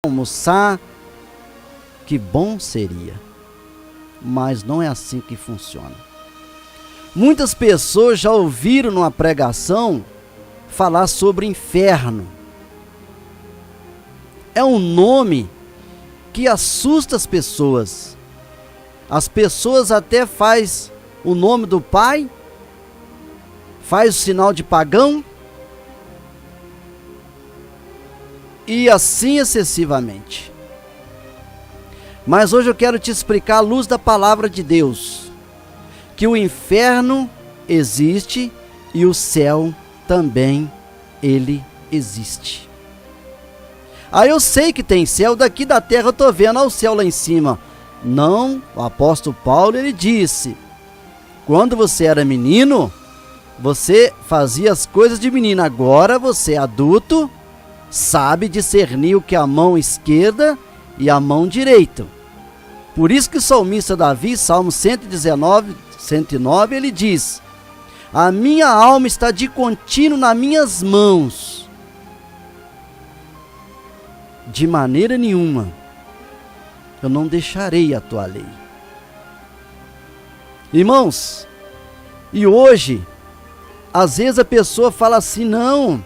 almoçar, que bom seria. Mas não é assim que funciona. Muitas pessoas já ouviram numa pregação falar sobre inferno. É um nome que assusta as pessoas. As pessoas até faz o nome do pai, faz o sinal de pagão, e assim excessivamente. Mas hoje eu quero te explicar à luz da palavra de Deus, que o inferno existe e o céu também, ele existe. Aí eu sei que tem céu, daqui da terra eu estou vendo o céu lá em cima. Não, o apóstolo Paulo, ele disse, quando você era menino, você fazia as coisas de menino, agora você é adulto, sabe discernir o que é a mão esquerda e a mão direita. Por isso que o salmista Davi, Salmo 109, ele diz, a minha alma está de contínuo nas minhas mãos. De maneira nenhuma, eu não deixarei a tua lei. Irmãos, e hoje, às vezes a pessoa fala assim, não,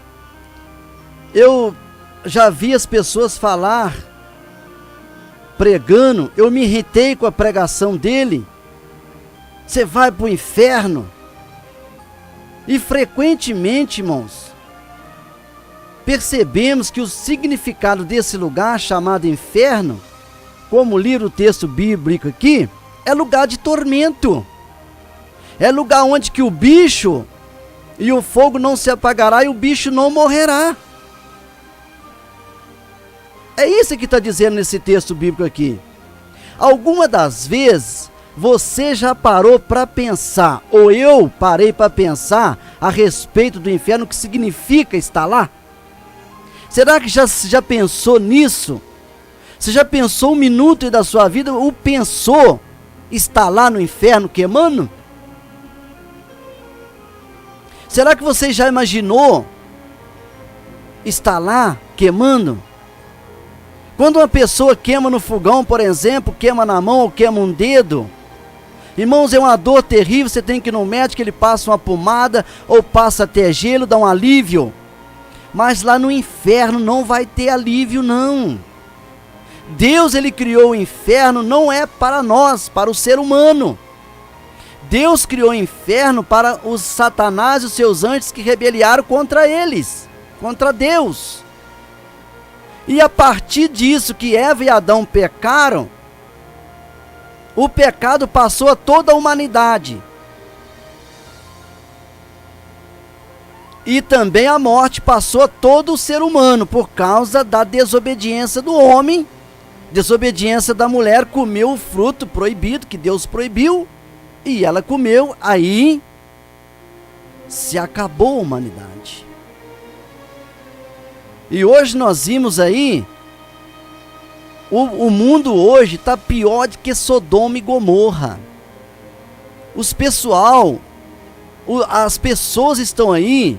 eu já vi as pessoas falar, pregando, eu me irritei com a pregação dele, você vai para o inferno. E frequentemente, irmãos, percebemos que o significado desse lugar chamado inferno, como ler o texto bíblico aqui, é lugar de tormento. É lugar onde que o bicho e o fogo não se apagará e o bicho não morrerá. É isso que está dizendo nesse texto bíblico aqui. Alguma das vezes você já parou para pensar, ou eu parei para pensar a respeito do inferno, o que significa estar lá? Será que já pensou nisso? Você já pensou um minuto da sua vida, ou pensou estar lá no inferno queimando? Será que você já imaginou estar lá queimando? Quando uma pessoa queima no fogão, por exemplo, queima na mão ou queima um dedo, irmãos, é uma dor terrível, você tem que ir no médico, ele passa uma pomada ou passa até gelo, dá um alívio. Mas lá no inferno não vai ter alívio, não. Deus, ele criou o inferno, não é para nós, para o ser humano. Deus criou o inferno para os Satanás e os seus anjos que rebeliaram contra eles, contra Deus. E a partir disso que Eva e Adão pecaram, o pecado passou a toda a humanidade. E também a morte passou a todo o ser humano por causa da desobediência do homem, desobediência da mulher, comeu o fruto proibido que Deus proibiu, e ela comeu, aí se acabou a humanidade. E hoje nós vimos aí, o mundo hoje está pior do que Sodoma e Gomorra. As pessoas estão aí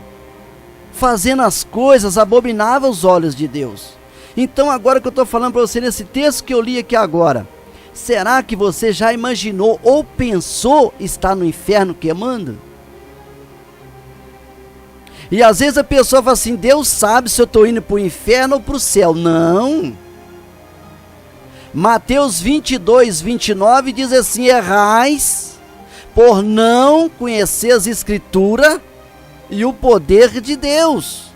fazendo as coisas abomináveis aos olhos de Deus. Então agora que eu estou falando para você nesse texto que eu li aqui agora, será que você já imaginou ou pensou estar no inferno queimando? E às vezes a pessoa fala assim, Deus sabe se eu estou indo para o inferno ou para o céu. Não. Mateus 22, 29 diz assim, errais por não conhecer as Escrituras e o poder de Deus.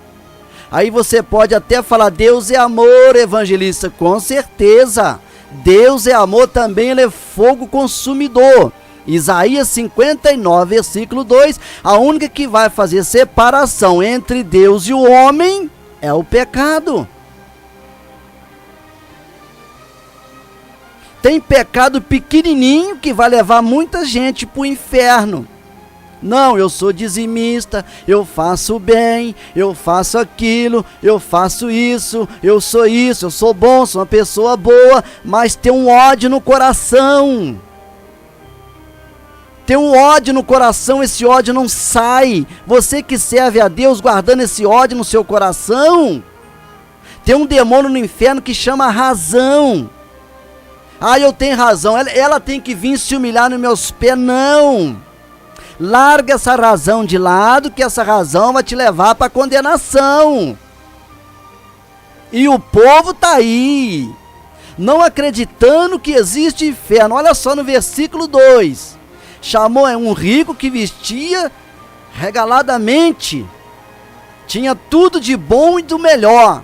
Aí você pode até falar, Deus é amor, evangelista. Com certeza, Deus é amor também, ele é fogo consumidor. Isaías 59, versículo 2, a única que vai fazer separação entre Deus e o homem é o pecado. Tem pecado pequenininho que vai levar muita gente para o inferno. Não, eu sou dizimista, eu faço bem, eu faço aquilo, eu faço isso, eu sou bom, sou uma pessoa boa, mas tem um ódio no coração. Tem um ódio no coração, esse ódio não sai. Você que serve a Deus guardando esse ódio no seu coração, Tem um demônio no inferno que chama razão. Ah, eu tenho razão, ela tem que vir se humilhar nos meus pés. Não! Larga essa razão de lado, que essa razão vai te levar para a condenação. E o povo está aí, não acreditando que existe inferno. Olha só no versículo 2. Chamou um rico que vestia regaladamente, tinha tudo de bom e do melhor.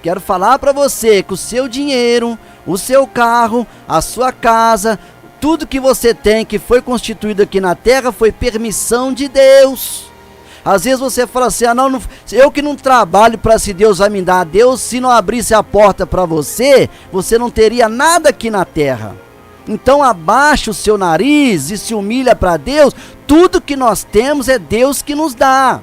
Quero falar para você que o seu dinheiro, o seu carro, a sua casa, tudo que você tem que foi constituído aqui na terra foi permissão de Deus. Às vezes você fala assim, não, eu que não trabalho para se Deus vai me dar. Deus, se não abrisse a porta para você, você não teria nada aqui na terra. Então abaixa o seu nariz e se humilha para Deus. Tudo que nós temos é Deus que nos dá.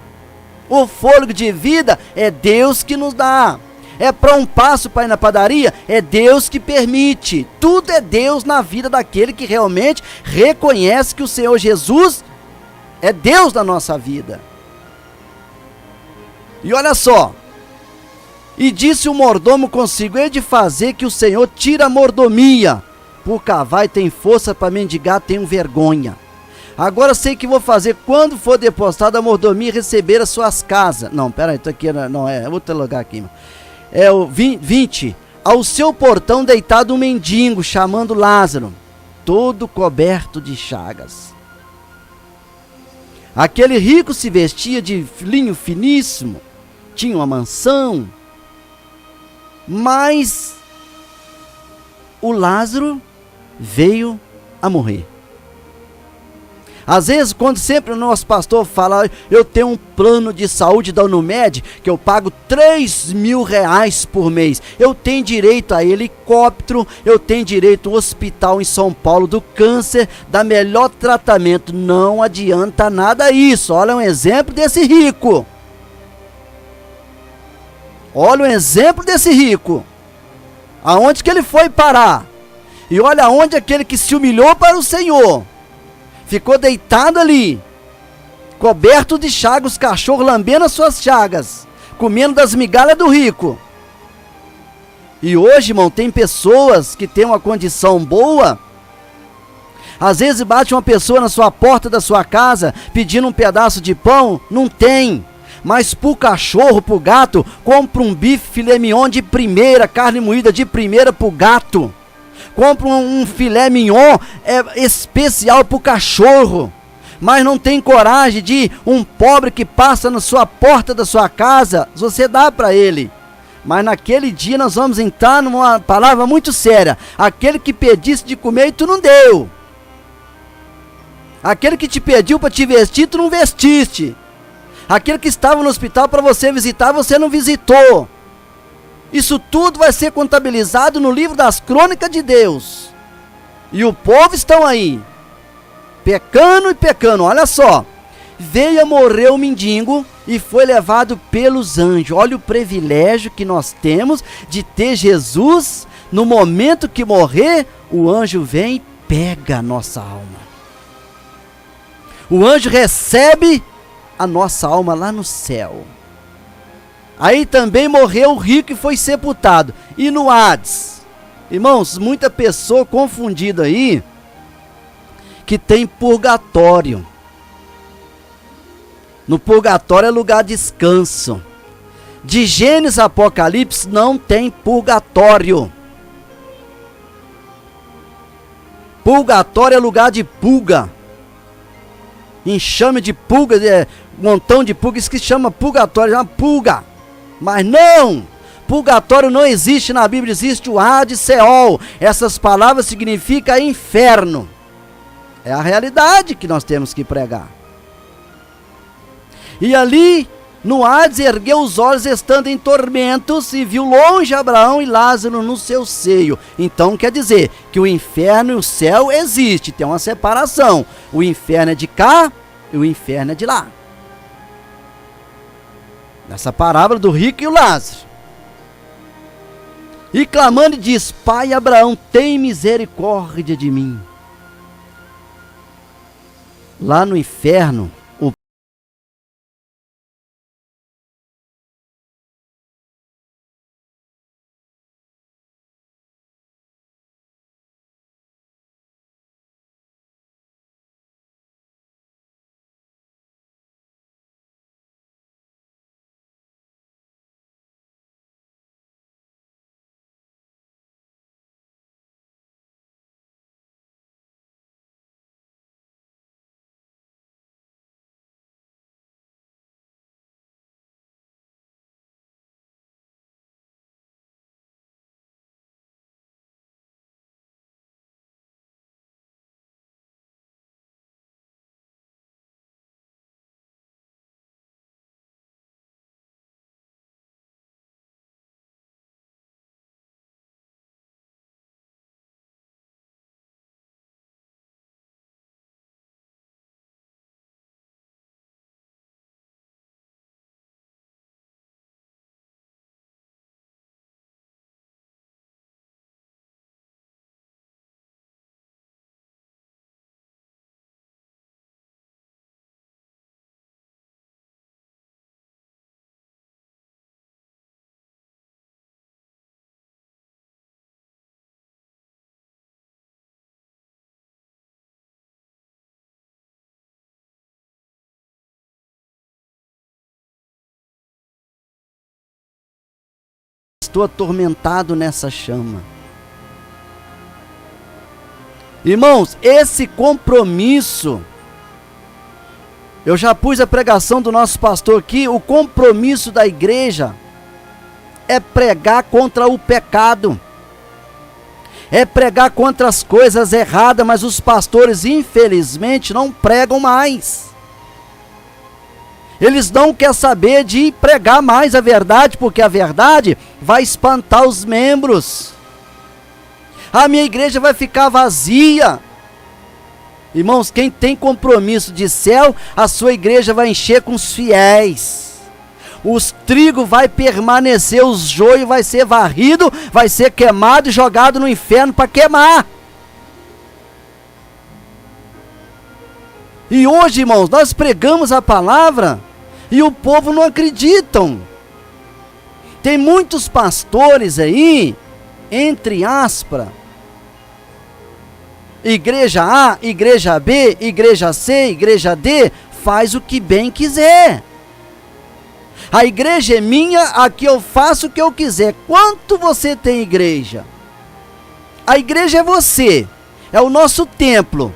O fôlego de vida é Deus que nos dá. É para um passo para ir na padaria, é Deus que permite. Tudo é Deus na vida daquele que realmente reconhece que o Senhor Jesus é Deus da nossa vida. E olha só, e disse o mordomo consigo, hei de fazer que o Senhor tire a mordomia, por cavar e tem força para mendigar, tenho vergonha. Agora sei que vou fazer quando for depositada a mordomia e receber as suas casas. Não, peraí, isso aqui não é outro lugar aqui. É o 20. Ao seu portão deitado um mendigo, chamando Lázaro, todo coberto de chagas. Aquele rico se vestia de linho finíssimo, tinha uma mansão, mas o Lázaro veio a morrer. Às vezes, quando sempre o nosso pastor fala, eu tenho um plano de saúde da Unimed, que eu pago R$3.000 por mês, eu tenho direito a helicóptero, eu tenho direito ao hospital em São Paulo do câncer, da melhor tratamento. Não adianta nada isso. Olha um exemplo desse rico. Olha o exemplo desse rico. Aonde que ele foi parar? E olha onde aquele que se humilhou para o Senhor ficou deitado ali, coberto de chagas, os cachorros lambendo as suas chagas, comendo das migalhas do rico. E hoje, irmão, tem pessoas que têm uma condição boa. Às vezes bate uma pessoa na sua porta da sua casa pedindo um pedaço de pão, não tem. Mas pro cachorro, pro gato, compra um bife filé mignon de primeira, carne moída de primeira pro gato. Compra um filé mignon especial pro cachorro. Mas não tem coragem de um pobre que passa na sua porta da sua casa, você dá para ele. Mas naquele dia nós vamos entrar numa palavra muito séria. Aquele que pedisse de comer e tu não deu. Aquele que te pediu para te vestir, tu não vestiste. Aquele que estava no hospital para você visitar, você não visitou. Isso tudo vai ser contabilizado no livro das crônicas de Deus. E o povo estão aí, pecando e pecando. Olha só, veio a morrer o mendigo e foi levado pelos anjos. Olha o privilégio que nós temos de ter Jesus. No momento que morrer, o anjo vem e pega a nossa alma. O anjo recebe a nossa alma lá no céu. Aí também morreu o rico e foi sepultado. E no Hades? Irmãos, muita pessoa confundida aí, que tem purgatório. No purgatório é lugar de descanso. De Gênesis a Apocalipse não tem purgatório. Purgatório é lugar de pulga. Enxame de pulga, montão de pulga, isso que chama purgatório, é uma pulga. Mas não, purgatório não existe na Bíblia, existe o Hades, Seol. Essas palavras significam inferno. É a realidade que nós temos que pregar. E ali, no Hades, ergueu os olhos estando em tormentos e viu longe Abraão e Lázaro no seu seio. Então quer dizer que o inferno e o céu existem, tem uma separação. O inferno é de cá e o inferno é de lá. Nessa parábola do rico e o Lázaro. E clamando diz, Pai Abraão, tem misericórdia de mim. Lá no inferno, estou atormentado nessa chama. Irmãos, esse compromisso, eu já pus a pregação do nosso pastor aqui, o compromisso da igreja é pregar contra o pecado, é pregar contra as coisas erradas, mas os pastores, infelizmente, não pregam mais. Eles não querem saber de pregar mais a verdade, porque a verdade vai espantar os membros. A minha igreja vai ficar vazia. Irmãos, quem tem compromisso de céu, a sua igreja vai encher com os fiéis. Os trigo vai permanecer, os joio vai ser varrido, vai ser queimado e jogado no inferno para queimar. E hoje, irmãos, nós pregamos a palavra e o povo não acreditam. Tem muitos pastores aí, entre aspas, igreja A, igreja B, igreja C, igreja D, faz o que bem quiser. A igreja é minha, aqui eu faço o que eu quiser. Quanto você tem igreja? A igreja é você, é o nosso templo.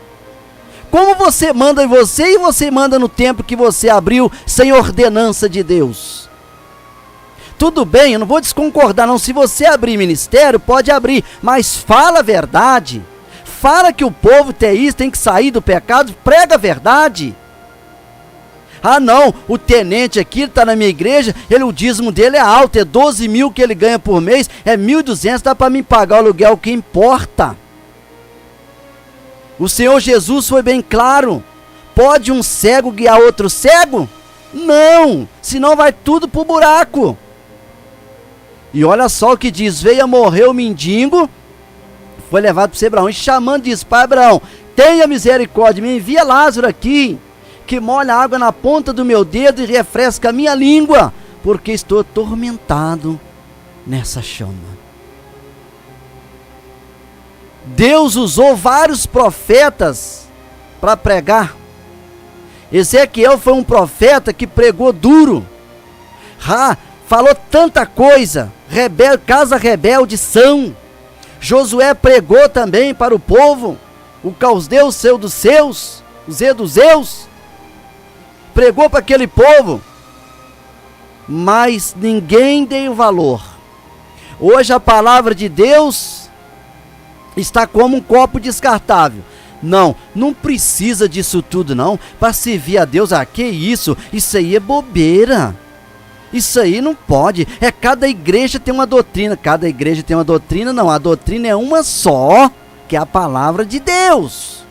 Como você manda em você e você manda no templo que você abriu sem ordenança de Deus. Tudo bem, eu não vou desconcordar não, se você abrir ministério, pode abrir, mas fala a verdade. Fala que o povo tem que sair do pecado, prega a verdade. Ah não, o tenente aqui está na minha igreja, o dízimo dele é alto, é 12 mil que ele ganha por mês, é 1.200, dá para me pagar o aluguel, o que importa. O Senhor Jesus foi bem claro, pode um cego guiar outro cego? Não, senão vai tudo pro buraco. E olha só o que diz, veio a morrer o mendigo, foi levado para Abraão, e chamando diz, pai Abraão, tenha misericórdia, me envia Lázaro aqui, que molha a água na ponta do meu dedo e refresca a minha língua, porque estou atormentado nessa chama. Deus usou vários profetas para pregar. Ezequiel foi um profeta que pregou duro, falou tanta coisa, casa rebelde são. Josué pregou também para o povo, o caos Deus, seu dos seus, o Zé dos Zeus, pregou para aquele povo, mas ninguém deu valor. Hoje a palavra de Deus está como um copo descartável. Não precisa disso tudo não, para servir a Deus, que isso aí é bobeira. Isso aí não pode, cada igreja tem uma doutrina, não, a doutrina é uma só, que é a palavra de Deus.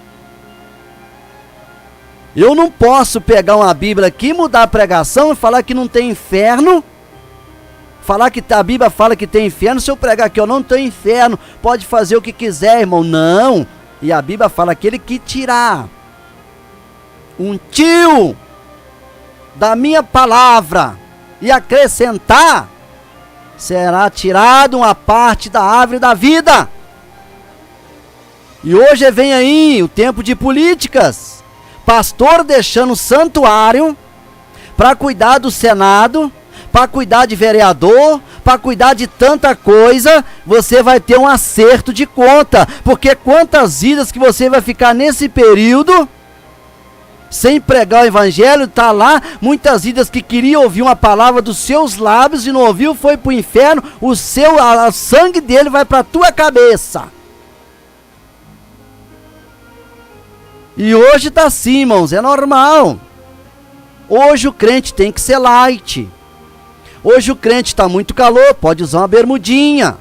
Eu não posso pegar uma Bíblia aqui, mudar a pregação e falar que não tem inferno, falar que a Bíblia fala que tem inferno, se eu pregar aqui eu não tenho inferno, pode fazer o que quiser, irmão, não, e a Bíblia fala aquele que tirar um tio da minha palavra e acrescentar, será tirado uma parte da árvore da vida. E hoje vem aí o tempo de políticas, pastor deixando o santuário para cuidar do Senado, para cuidar de vereador, para cuidar de tanta coisa, você vai ter um acerto de conta, porque quantas vidas que você vai ficar nesse período sem pregar o evangelho, tá lá, muitas vidas que queriam ouvir uma palavra dos seus lábios e não ouviu, foi pro inferno, o sangue dele vai pra tua cabeça. E hoje tá assim, irmãos, é normal. Hoje o crente tem que ser light. Hoje o crente tá muito calor, pode usar uma bermudinha.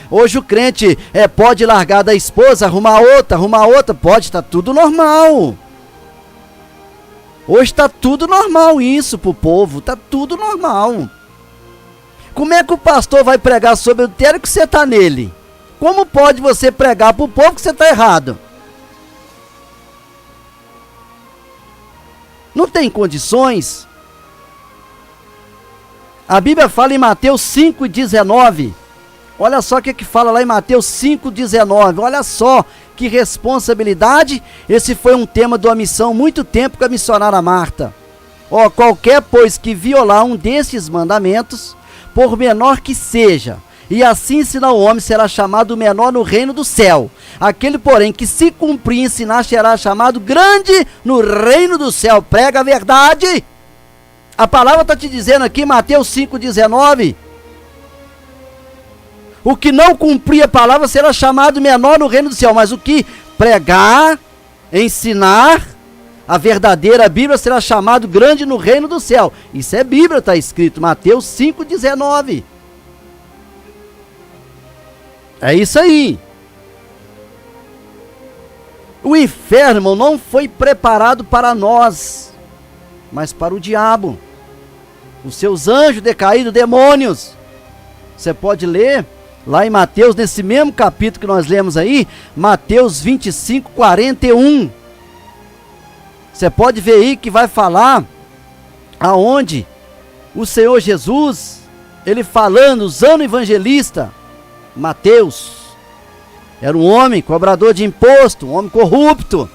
Hoje o crente pode largar da esposa, arrumar outra, pode, tá tudo normal. Hoje está tudo normal isso para o povo, está tudo normal. Como é que o pastor vai pregar sobre o adultério que você está nele? Como pode você pregar para o povo que você está errado? Não tem condições. A Bíblia fala em Mateus 5,19. Olha só o que fala lá em Mateus 5,19. Olha só que responsabilidade. Esse foi um tema de uma missão muito tempo com a missionária Marta. Qualquer, pois, que violar um destes mandamentos por menor que seja. E assim ensinar o homem, será chamado menor no reino do céu. Aquele, porém, que se cumprir e ensinar, será chamado grande no reino do céu. Prega a verdade. A palavra está te dizendo aqui, Mateus 5,19. O que não cumprir a palavra será chamado menor no reino do céu. Mas o que pregar, ensinar a verdadeira Bíblia será chamado grande no reino do céu. Isso é Bíblia, está escrito, Mateus 5,19. É isso aí. O inferno, irmão, não foi preparado para nós, mas para o diabo. Os seus anjos decaídos, demônios. Você pode ler lá em Mateus, nesse mesmo capítulo que nós lemos aí, Mateus 25, 41. Você pode ver aí que vai falar aonde o Senhor Jesus, ele falando, usando o evangelista, Mateus, era um homem cobrador de imposto, um homem corrupto,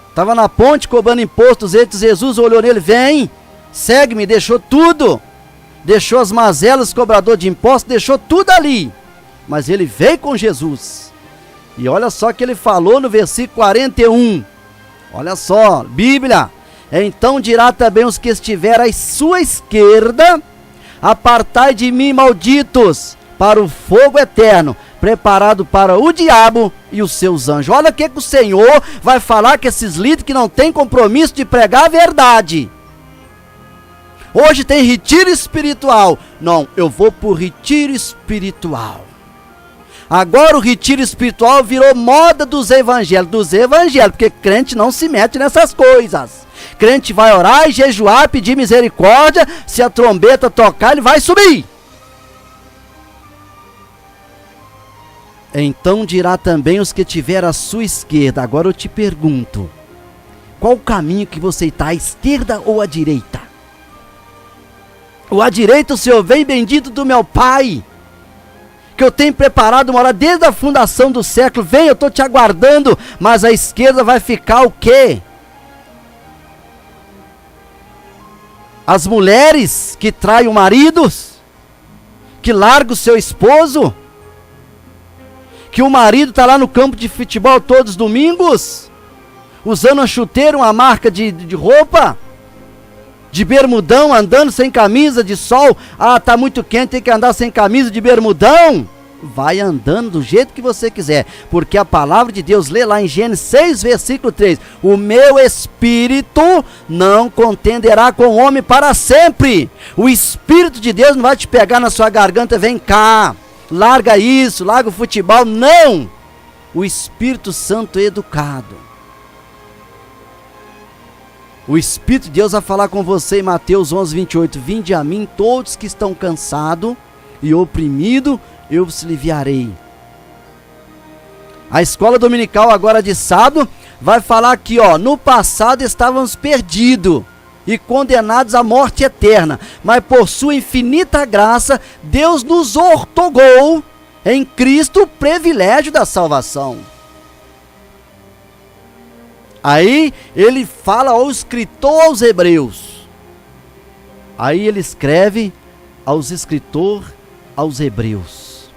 estava na ponte cobrando impostos. Jesus olhou nele, vem, segue-me, deixou tudo, deixou as mazelas, cobrador de impostos, deixou tudo ali, mas ele veio com Jesus. E olha só que ele falou no versículo 41, olha só, Bíblia: então dirá também os que estiverem à sua esquerda, apartai de mim, malditos, para o fogo eterno, preparado para o diabo e os seus anjos. Olha o que o Senhor vai falar com esses líderes que não têm compromisso de pregar a verdade. Hoje tem retiro espiritual. Não, eu vou para o retiro espiritual. Agora o retiro espiritual virou moda dos evangélicos, porque crente não se mete nessas coisas. Crente vai orar e jejuar, pedir misericórdia, se a trombeta tocar, ele vai subir. Então dirá também os que tiver à sua esquerda. Agora eu te pergunto, qual o caminho que você está, à esquerda ou à direita? Ou à direita o Senhor vem, bendito do meu Pai, que eu tenho preparado uma hora desde a fundação do século, vem, eu estou te aguardando. Mas à esquerda vai ficar o quê? As mulheres que traem maridos, que largam o seu esposo, que o marido está lá no campo de futebol todos os domingos, usando uma chuteira, uma marca de roupa, de bermudão, andando sem camisa de sol. Ah, tá muito quente, tem que andar sem camisa de bermudão. Vai andando do jeito que você quiser, porque a palavra de Deus, lê lá em Gênesis 6, versículo 3, o meu espírito não contenderá com o homem para sempre. O Espírito de Deus não vai te pegar na sua garganta, vem cá, larga isso, larga o futebol, não. O Espírito Santo educado, o Espírito de Deus vai falar com você em Mateus 11, 28, vinde a mim todos que estão cansados e oprimidos, eu vos aliviarei. A escola dominical agora de sábado vai falar aqui, ó, no passado estávamos perdidos e condenados à morte eterna, mas por sua infinita graça, Deus nos outorgou em Cristo o privilégio da salvação. Aí ele fala ao escritor aos Hebreus. Aí ele escreve aos escritor aos Hebreus.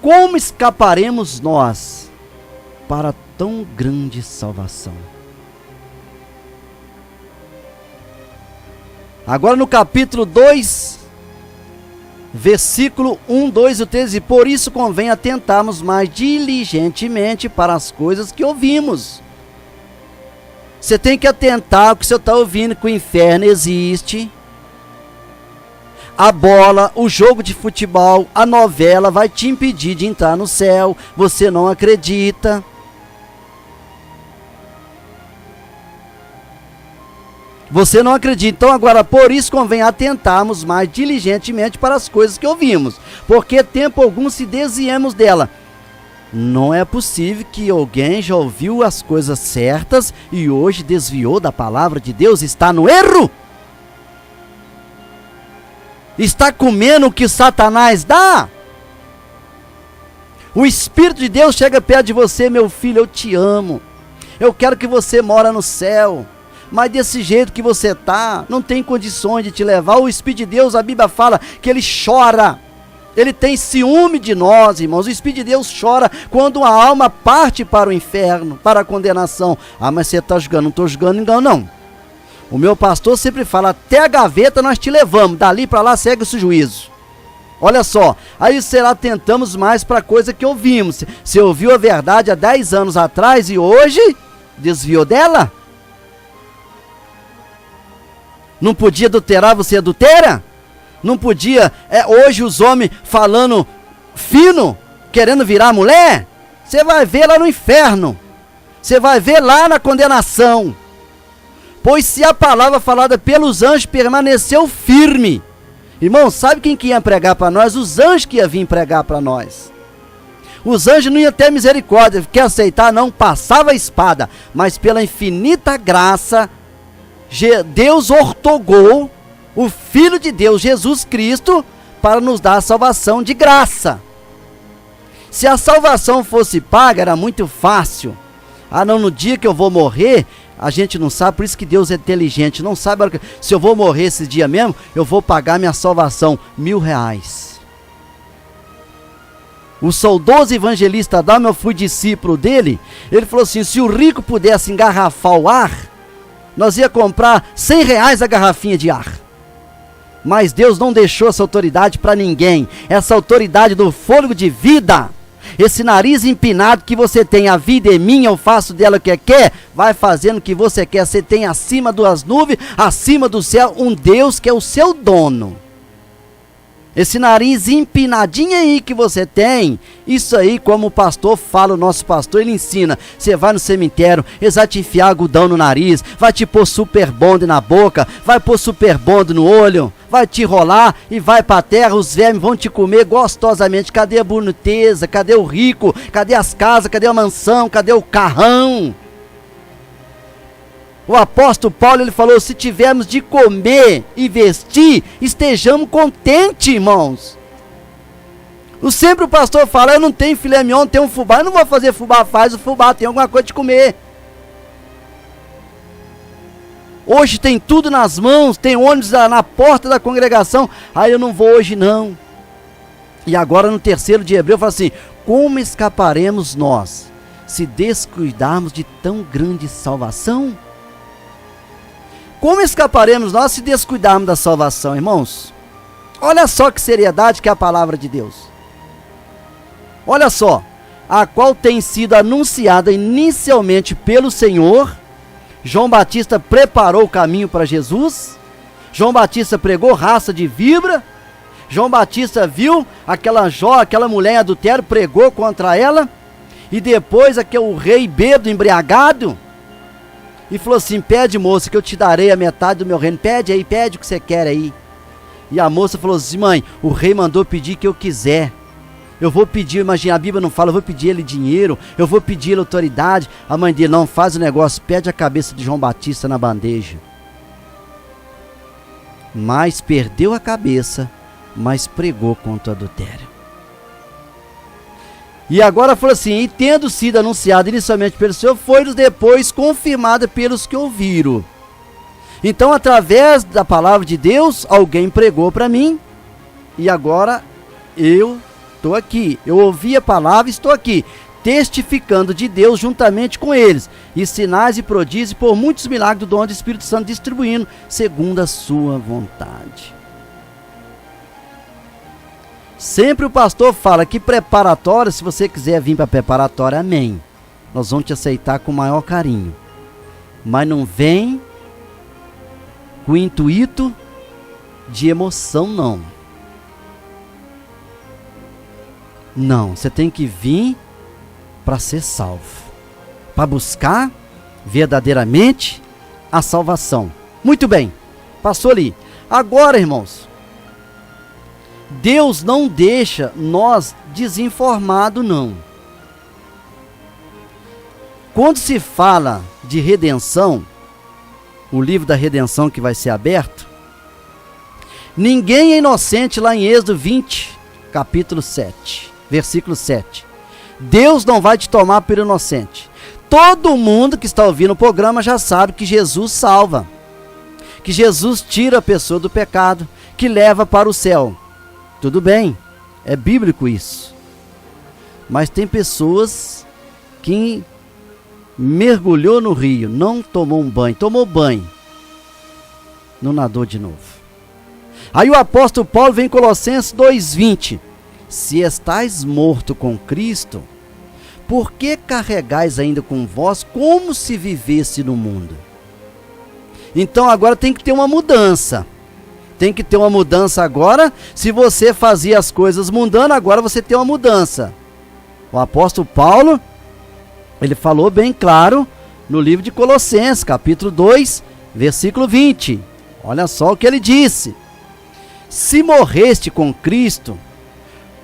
Como escaparemos nós para tão grande salvação? Agora no capítulo 2, versículo 1, 2 e 13, por isso convém atentarmos mais diligentemente para as coisas que ouvimos. Você tem que atentar ao que você está ouvindo, que o inferno existe. A bola, o jogo de futebol, a novela vai te impedir de entrar no céu. Você não acredita. Você não acredita. Então agora, por isso convém atentarmos mais diligentemente para as coisas que ouvimos, porque tempo algum se desviemos dela. Não é possível que alguém já ouviu as coisas certas e hoje desviou da palavra de Deus, está no erro. Está comendo o que Satanás dá. O Espírito de Deus chega perto de você, meu filho, eu te amo. Eu quero que você mora no céu. mas desse jeito que você tá, não tem condições de te levar. O Espírito de Deus, a Bíblia fala que ele chora, ele tem ciúme de nós, irmãos. O Espírito de Deus chora quando a alma parte para o inferno, para a condenação. Ah, mas você está julgando? Não estou julgando ninguém, não. O meu pastor sempre fala, até a gaveta nós te levamos, dali para lá segue o seu juízo. Olha só, aí será tentamos mais para a coisa que ouvimos. Você ouviu a verdade há 10 anos atrás e hoje desviou dela? Não podia adulterar, você adultera? Não podia, hoje os homens falando fino, querendo virar mulher? Você vai ver lá no inferno, você vai ver lá na condenação. Pois se a palavra falada pelos anjos permaneceu firme, irmão, sabe quem que ia pregar para nós? Os anjos que iam vir pregar para nós. Os anjos não iam ter misericórdia, quer aceitar? Não, passava a espada, mas pela infinita graça, Deus ortogou o Filho de Deus, Jesus Cristo, para nos dar a salvação de graça. Se a salvação fosse paga, era muito fácil. Ah, não, no dia que eu vou morrer, a gente não sabe, por isso que Deus é inteligente, não sabe, se eu vou morrer esse dia mesmo, eu vou pagar minha salvação, R$1.000. O saudoso evangelista Adão, eu fui discípulo dele, ele falou assim, se o rico pudesse engarrafar o ar, nós ia comprar R$100 a garrafinha de ar. Mas Deus não deixou essa autoridade para ninguém, essa autoridade do fôlego de vida, esse nariz empinado que você tem, a vida é minha, eu faço dela o que quer, vai fazendo o que você quer, você tem acima das nuvens, acima do céu, um Deus que é o seu dono. Esse nariz empinadinho aí que você tem, isso aí, como o pastor fala, o nosso pastor, ele ensina, você vai no cemitério, eles vão te enfiar algodão no nariz, vai te pôr super bonde na boca, vai pôr super bonde no olho, vai te enrolar e vai pra terra, os vermes vão te comer gostosamente. Cadê a boniteza? Cadê o rico? Cadê as casas? Cadê a mansão? Cadê o carrão? O apóstolo Paulo, ele falou, se tivermos de comer e vestir, estejamos contentes, irmãos. Sempre o pastor fala, eu não tenho filé mignon, não tenho um fubá, eu não vou fazer fubá, faz o fubá, tem alguma coisa de comer. Hoje tem tudo nas mãos, tem ônibus na porta da congregação, aí eu não vou hoje não. E agora no 3º de Hebreu, fala assim, como escaparemos nós, se descuidarmos de tão grande salvação? Como escaparemos nós se descuidarmos da salvação, irmãos? Olha só que seriedade que é a palavra de Deus. Olha só, a qual tem sido anunciada inicialmente pelo Senhor. João Batista preparou o caminho para Jesus. João Batista pregou raça de víbora. João Batista viu aquela mulher em adultério, pregou contra ela. E depois o rei bêbado, embriagado, e falou assim, pede moça que eu te darei a metade do meu reino, pede aí, pede o que você quer aí. E a moça falou assim, mãe, o rei mandou pedir que eu quiser, eu vou pedir, imagina, a Bíblia não fala, eu vou pedir ele dinheiro, eu vou pedir ele autoridade. A mãe dele, não, faz o negócio, pede a cabeça de João Batista na bandeja. Mas perdeu a cabeça, mas pregou contra o adultério. E agora falou assim, e tendo sido anunciado inicialmente pelo Senhor, foi depois confirmada pelos que ouviram. Então, através da palavra de Deus, alguém pregou para mim, e agora eu estou aqui. Eu ouvi a palavra e estou aqui, testificando de Deus juntamente com eles, e sinais e prodígios por muitos milagres do dom do Espírito Santo, distribuindo segundo a sua vontade. Sempre o pastor fala que preparatório, se você quiser vir para preparatório, amém. Nós vamos te aceitar com o maior carinho. Mas não vem com o intuito de emoção, não. Não, você tem que vir para ser salvo. Para buscar verdadeiramente a salvação. Muito bem, passou ali. Agora, irmãos, Deus não deixa nós desinformados, não. Quando se fala de redenção, o livro da redenção que vai ser aberto, ninguém é inocente lá em Êxodo 20, capítulo 7, versículo 7. Deus não vai te tomar por inocente. todo mundo que está ouvindo o programa já sabe que Jesus salva, que Jesus tira a pessoa do pecado, que leva para o céu. Tudo bem, é bíblico isso. Mas tem pessoas que mergulhou no rio, não tomou um banho, tomou banho, não nadou de novo. Aí o apóstolo Paulo vem em Colossenses 2:20. Se estais morto com Cristo, por que carregais ainda com vós como se vivesse no mundo? Então agora tem que ter uma mudança. Tem que ter uma mudança agora. Se você fazia as coisas mundanas, agora você tem uma mudança. O apóstolo Paulo, ele falou bem claro no livro de Colossenses, capítulo 2, versículo 20. Olha só o que ele disse. Se morreste com Cristo,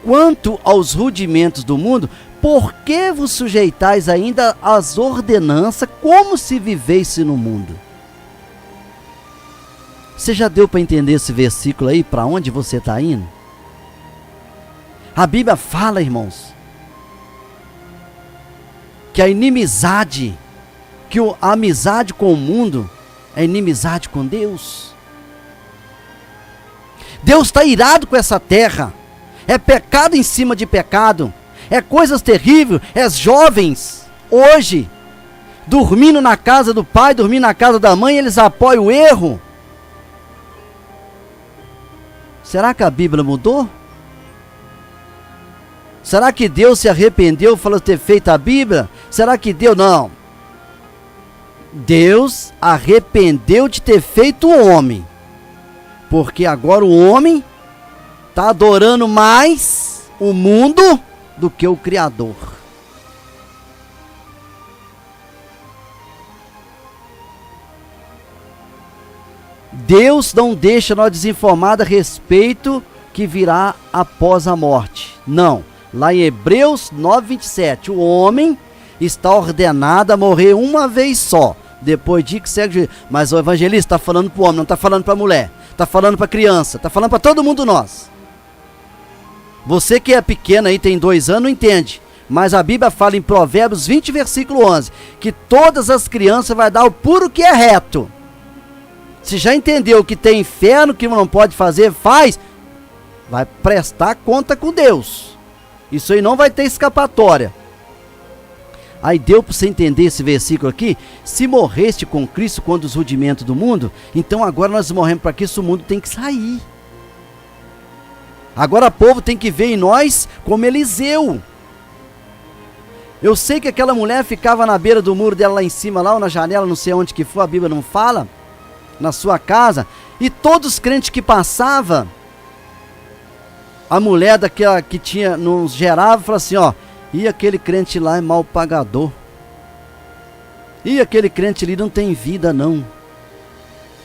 quanto aos rudimentos do mundo, por que vos sujeitais ainda às ordenanças, como se vivesse no mundo? Você já deu para entender esse versículo aí, para onde você está indo? A Bíblia fala, irmãos, que a inimizade, que a amizade com o mundo é inimizade com Deus. Deus está irado com essa terra. É pecado em cima de pecado. É coisas terríveis. É jovens, hoje, dormindo na casa do pai, dormindo na casa da mãe, eles apoiam o erro. Será que a Bíblia mudou? Será que Deus se arrependeu, falou ter feito a Bíblia? Será que Deus não? Deus arrependeu de ter feito o homem. Porque agora o homem está adorando mais o mundo do que o Criador. Deus não deixa nós desinformados a respeito que virá após a morte. Não. Lá em Hebreus 9:27, o homem está ordenado a morrer uma vez só. Depois de que segue. Mas o evangelista está falando para o homem, não está falando para a mulher. Está falando para a criança, está falando para todo mundo nós. Você que é pequeno aí, tem 2 anos, não entende. Mas a Bíblia fala em Provérbios 20, versículo 11, que todas as crianças vai dar o puro que é reto. Se já entendeu que tem inferno, que não pode fazer, faz, vai prestar conta com Deus. Isso aí não vai ter escapatória. Aí deu para você entender esse versículo aqui? Se morreste com Cristo quando os rudimentos do mundo, então agora nós morremos para Cristo, o mundo tem que sair. Agora o povo tem que ver em nós como Eliseu. Eu sei que aquela mulher ficava na beira do muro dela lá em cima, lá ou na janela, não sei onde que foi, a Bíblia não fala, na sua casa, e todos os crentes que passavam, a mulher daquela que tinha, nos gerava, falava assim, ó, e aquele crente lá é mal pagador. E aquele crente ali não tem vida não.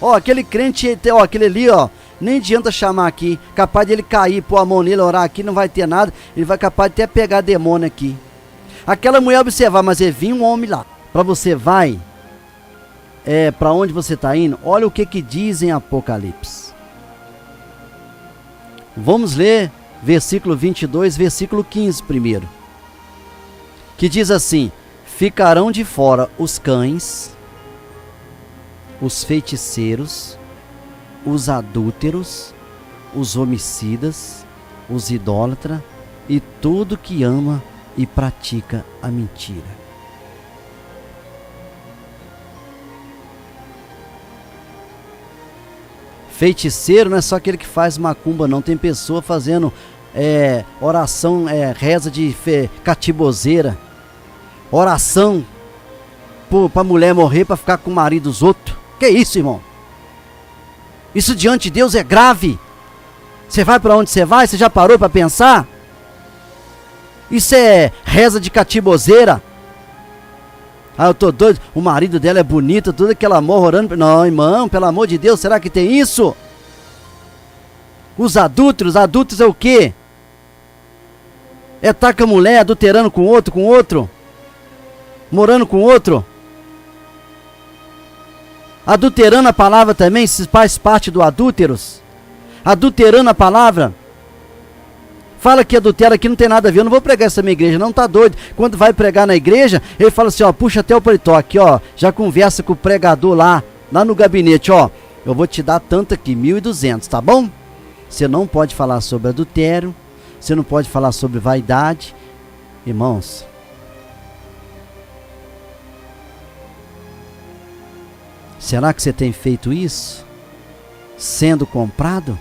Ó, aquele crente, ó, aquele ali, ó, nem adianta chamar aqui. Capaz de ele cair, pôr a mão nele, orar aqui, não vai ter nada. Ele vai capaz de até pegar demônio aqui. Aquela mulher observar, mas vinha um homem lá. Para você vai, para onde você está indo, olha o que diz em Apocalipse. Vamos ler versículo 22, versículo 15 primeiro. Que diz assim: ficarão de fora os cães, os feiticeiros, os adúlteros, os homicidas, os idólatras e tudo que ama e pratica a mentira. Feiticeiro não é só aquele que faz macumba não, tem pessoa fazendo oração, reza de catibozeira, oração para mulher morrer, para ficar com o marido dos outros. Que isso, irmão? Isso diante de Deus é grave. Você vai para onde você vai? Você já parou para pensar? Isso é reza de catibozeira. Ah, eu tô doido, o marido dela é bonito, tudo que ela morre orando. Não, irmão, pelo amor de Deus, será que tem isso? Os adúlteros é o quê? É estar com a mulher, adulterando com outro, morando com outro. Adulterando a palavra também, se faz parte do adúlteros. Adulterando a palavra, Fala que adultério aqui não tem nada a ver, eu não vou pregar essa minha igreja, não, tá doido. Quando vai pregar na igreja, ele fala assim, ó, puxa até o paletó aqui, ó, já conversa com o pregador lá no gabinete, ó, eu vou te dar tanto aqui, 1.200, tá bom? Você não pode falar sobre adultério, você não pode falar sobre vaidade. Irmãos, será que você tem feito isso? Sendo comprado?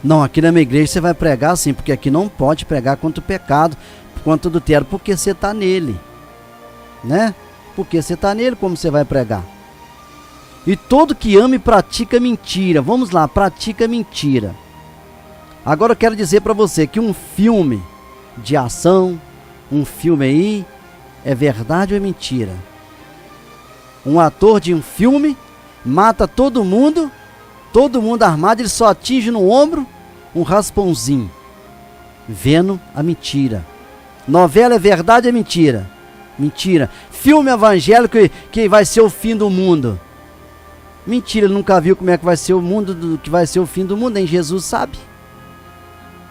Não, aqui na minha igreja você vai pregar assim, porque aqui não pode pregar contra o pecado, contra o adultério, porque você está nele, né? Porque você está nele, como você vai pregar? E todo que ama e pratica mentira, vamos lá, pratica mentira. Agora eu quero dizer para você que um filme de ação, um filme aí, é verdade ou é mentira? Um ator de um filme mata todo mundo armado, ele só atinge no ombro um raspãozinho, vendo a mentira. Novela é verdade ou é mentira? Mentira. Filme evangélico que vai ser o fim do mundo. Mentira, ele nunca viu como é que vai ser o mundo, que vai ser o fim do mundo, nem Jesus sabe.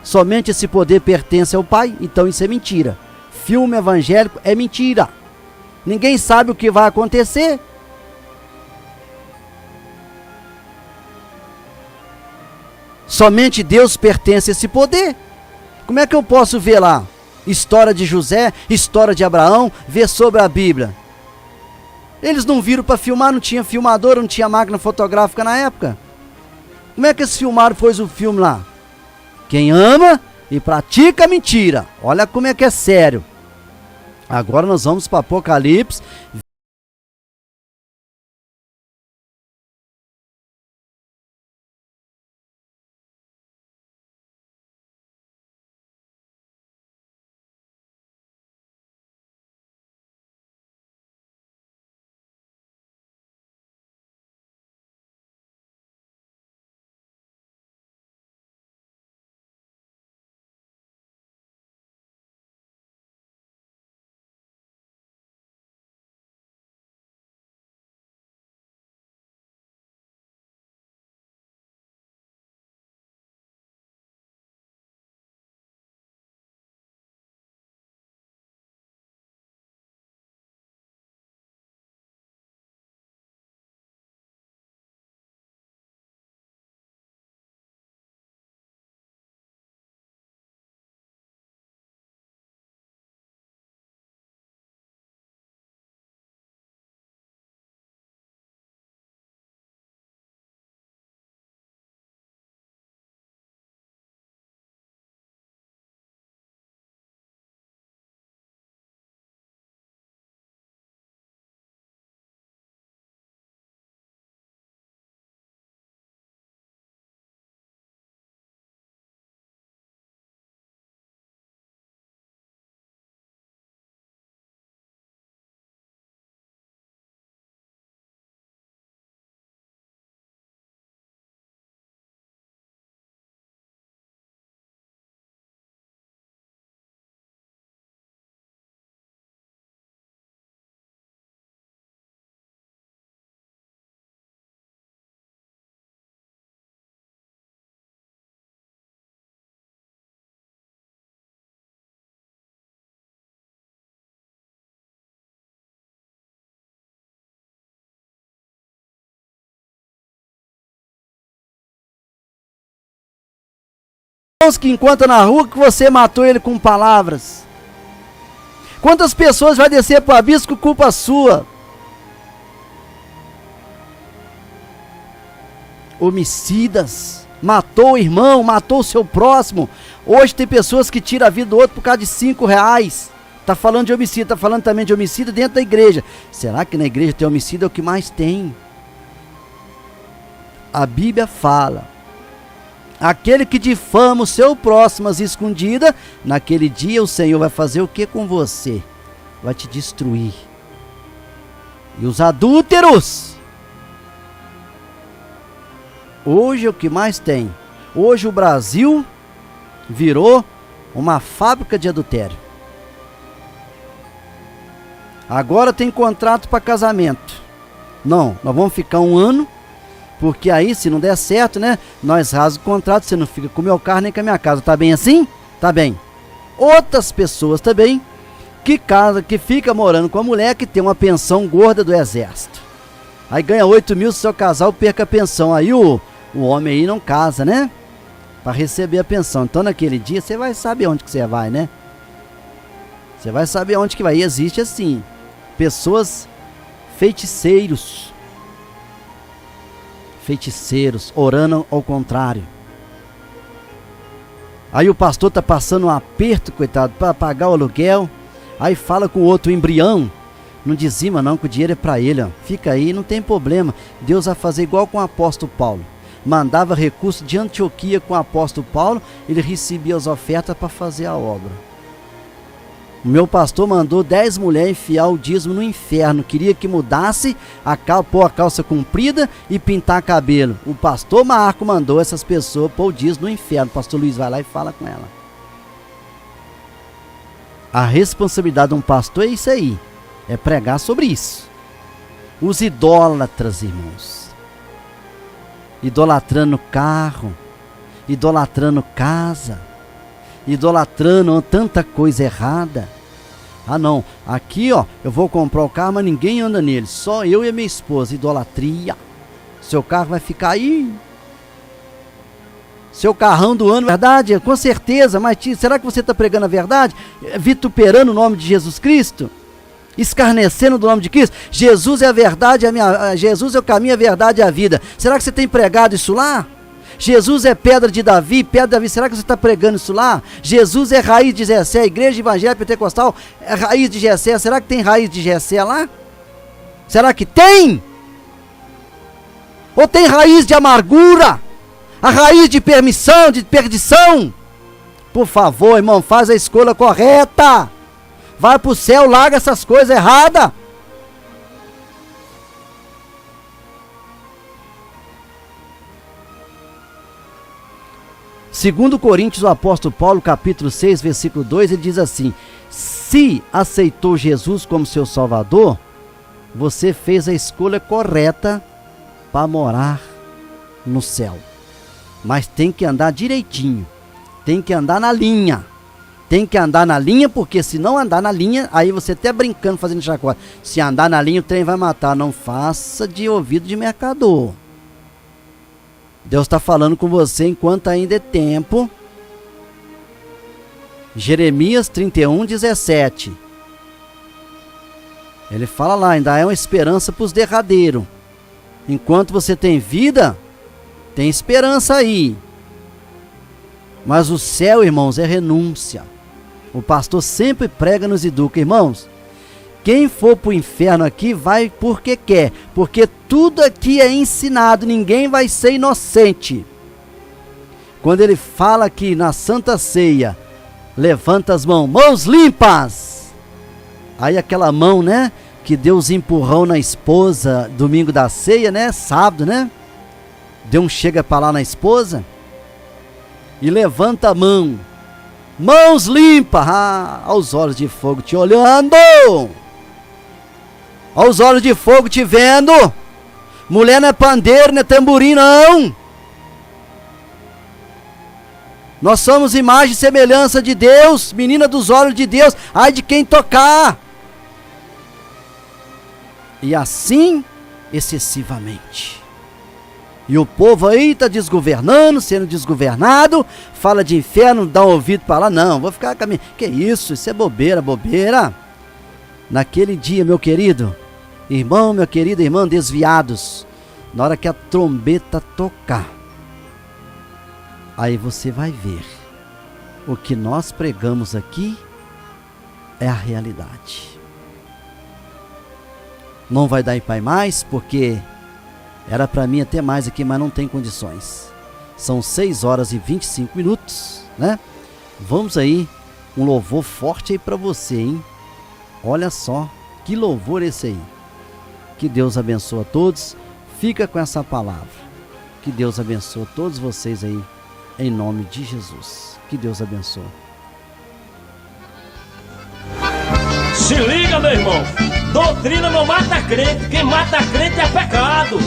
Somente esse poder pertence ao Pai, então isso é mentira. Filme evangélico é mentira. Ninguém sabe o que vai acontecer. Somente Deus pertence a esse poder. Como é que eu posso ver lá? História de José, história de Abraão, ver sobre a Bíblia. Eles não viram para filmar, não tinha filmador, não tinha máquina fotográfica na época. Como é que eles filmaram, pôs o filme lá? Quem ama e pratica mentira. Olha como é que é sério. Agora nós vamos para Apocalipse. Que encontra na rua que você matou ele com palavras. Quantas pessoas vai descer para o abismo com culpa sua? Homicidas, matou o irmão, matou o seu próximo. Hoje tem pessoas que tiram a vida do outro por causa de R$5. Tá falando de homicídio, tá falando também de homicídio dentro da igreja. Será que na igreja tem homicídio? É o que mais tem. A Bíblia fala: aquele que difama o seu próximo às escondidas, naquele dia o Senhor vai fazer o que com você? Vai te destruir. E os adúlteros, hoje é o que mais tem. Hoje o Brasil virou uma fábrica de adultério. Agora tem contrato para casamento. Não, nós vamos ficar 1 ano Porque aí, se não der certo, né? Nós rasgamos o contrato, você não fica com o meu carro nem com a minha casa. Tá bem assim? Tá bem. Outras pessoas também que fica morando com a mulher que tem uma pensão gorda do exército. Aí ganha 8 mil, se seu casal perca a pensão. Aí o homem aí não casa, né? Para receber a pensão. Então naquele dia você vai saber onde que você vai, né? Você vai saber onde que vai. E existe assim, pessoas feiticeiros, orando ao contrário. Aí o pastor tá passando um aperto, coitado, para pagar o aluguel. Aí fala com o outro embrião, não dizima não, que o dinheiro é para ele, ó. Fica aí, não tem problema. Deus vai fazer igual com o apóstolo Paulo. Mandava recurso de Antioquia com o apóstolo Paulo, ele recebia as ofertas para fazer a obra. O meu pastor mandou 10 mulheres enfiar o dízimo no inferno. Queria que mudasse, pôr a calça comprida e pintar cabelo. O pastor Marco mandou essas pessoas pôr o dízimo no inferno. O pastor Luiz vai lá e fala com ela. A responsabilidade de um pastor é isso aí. É pregar sobre isso. Os idólatras, irmãos. Idolatrando carro. Idolatrando casa. Idolatrando tanta coisa errada. Ah não, aqui ó, eu vou comprar o carro, mas ninguém anda nele, só eu e a minha esposa. Idolatria. Seu carro vai ficar aí. Seu carrão do ano, verdade? Com certeza, mas será que você está pregando a verdade? Vituperando o nome de Jesus Cristo? Escarnecendo do nome de Cristo? Jesus é a verdade, Jesus é o caminho, a verdade e a vida. Será que você tem pregado isso lá? Jesus é pedra de Davi, será que você está pregando isso lá? Jesus é raiz de Jessé, Igreja Evangélica Pentecostal é raiz de Jessé, será que tem raiz de Jessé lá? Será que tem? Ou tem raiz de amargura? A raiz de permissão, de perdição? Por favor, irmão, faz a escolha correta. Vai para o céu, larga essas coisas erradas. Segundo Coríntios, o apóstolo Paulo, capítulo 6, versículo 2, ele diz assim: se aceitou Jesus como seu Salvador, você fez a escolha correta para morar no céu. Mas tem que andar direitinho, tem que andar na linha. Tem que andar na linha, porque se não andar na linha, aí você até brincando, fazendo chacota. Se andar na linha, o trem vai matar. Não faça de ouvido de mercador. Deus está falando com você enquanto ainda é tempo. Jeremias 31, 17. Ele fala lá, ainda é uma esperança para os derradeiros. Enquanto você tem vida, tem esperança aí. Mas o céu, irmãos, é renúncia. O pastor sempre prega, nos educa, irmãos. Quem for para o inferno aqui vai porque quer, porque tudo aqui é ensinado, ninguém vai ser inocente. Quando ele fala aqui na Santa Ceia, levanta as mãos, mãos limpas. Aí aquela mão, né, que deu os empurrão na esposa, domingo da ceia, né, sábado, né, deu um chega para lá na esposa, e levanta a mão, mãos limpas, aos olhos de fogo te olhando, aos olhos de fogo te vendo. Mulher não é pandeiro, não é tamborim, não. Nós somos imagem e semelhança de Deus, menina dos olhos de Deus, ai de quem tocar. E assim, excessivamente. E o povo aí está desgovernando, sendo desgovernado, fala de inferno, dá um ouvido para lá, não, vou ficar caminhando. Que isso é bobeira, bobeira. Naquele dia, meu querido irmão, minha querida irmã, desviados, na hora que a trombeta tocar, aí você vai ver, o que nós pregamos aqui é a realidade. Não vai dar em pai mais, porque era para mim até mais aqui, mas não tem condições. São 6 horas e 25 minutos, né? Vamos aí, um louvor forte aí para você, hein? Olha só, que louvor esse aí. Que Deus abençoe a todos. Fica com essa palavra. Que Deus abençoe todos vocês aí, em nome de Jesus. Que Deus abençoe. Se liga, meu irmão. Doutrina não mata crente. Quem mata crente é pecado.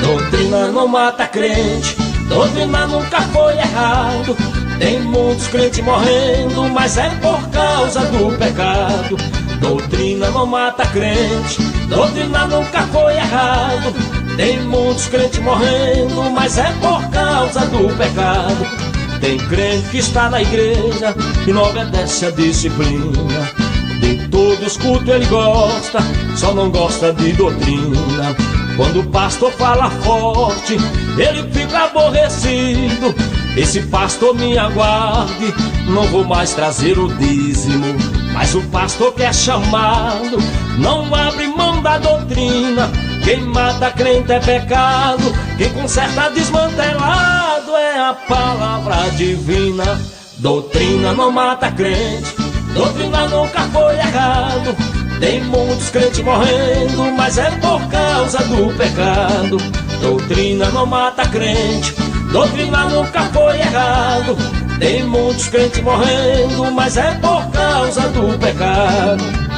Doutrina não mata crente, doutrina nunca foi errado. Tem muitos crentes morrendo, mas é por causa do pecado. Doutrina não mata crente, doutrina nunca foi errado. Tem muitos crentes morrendo, mas é por causa do pecado. Tem crente que está na igreja e não obedece a disciplina. De todos os cultos ele gosta, só não gosta de doutrina. Quando o pastor fala forte, ele fica aborrecido. Esse pastor me aguarde, não vou mais trazer o dízimo. Mas o pastor que é chamado não abre mão da doutrina. Quem mata crente é pecado, quem conserta desmantelado é a palavra divina. Doutrina não mata crente, doutrina nunca foi errado. Tem muitos crentes morrendo, mas é por causa do pecado. Doutrina não mata crente, doutrina nunca foi errado. Tem muitos crentes morrendo, mas é por causa do pecado.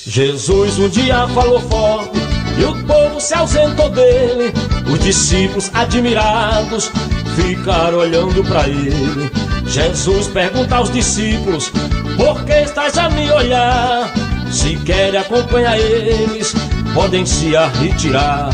Jesus um dia falou forte e o povo se ausentou dele. Os discípulos admirados ficaram olhando para ele. Jesus pergunta aos discípulos: por que estás a me olhar? Se querem acompanhar eles, podem se retirar.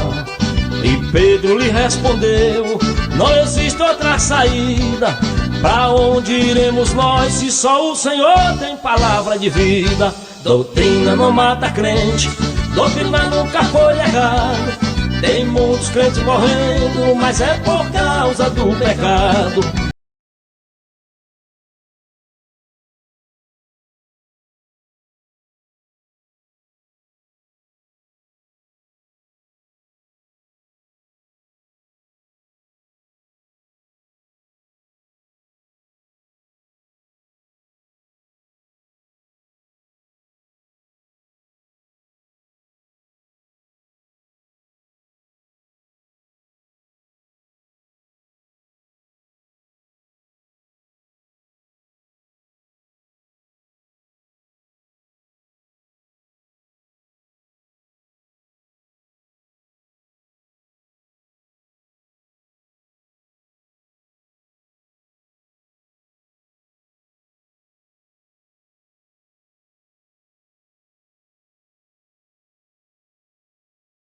E Pedro lhe respondeu: não existe outra saída. Pra onde iremos nós se só o Senhor tem palavra de vida? Doutrina não mata crente, doutrina nunca foi errado. Tem muitos crentes morrendo, mas é por causa do pecado.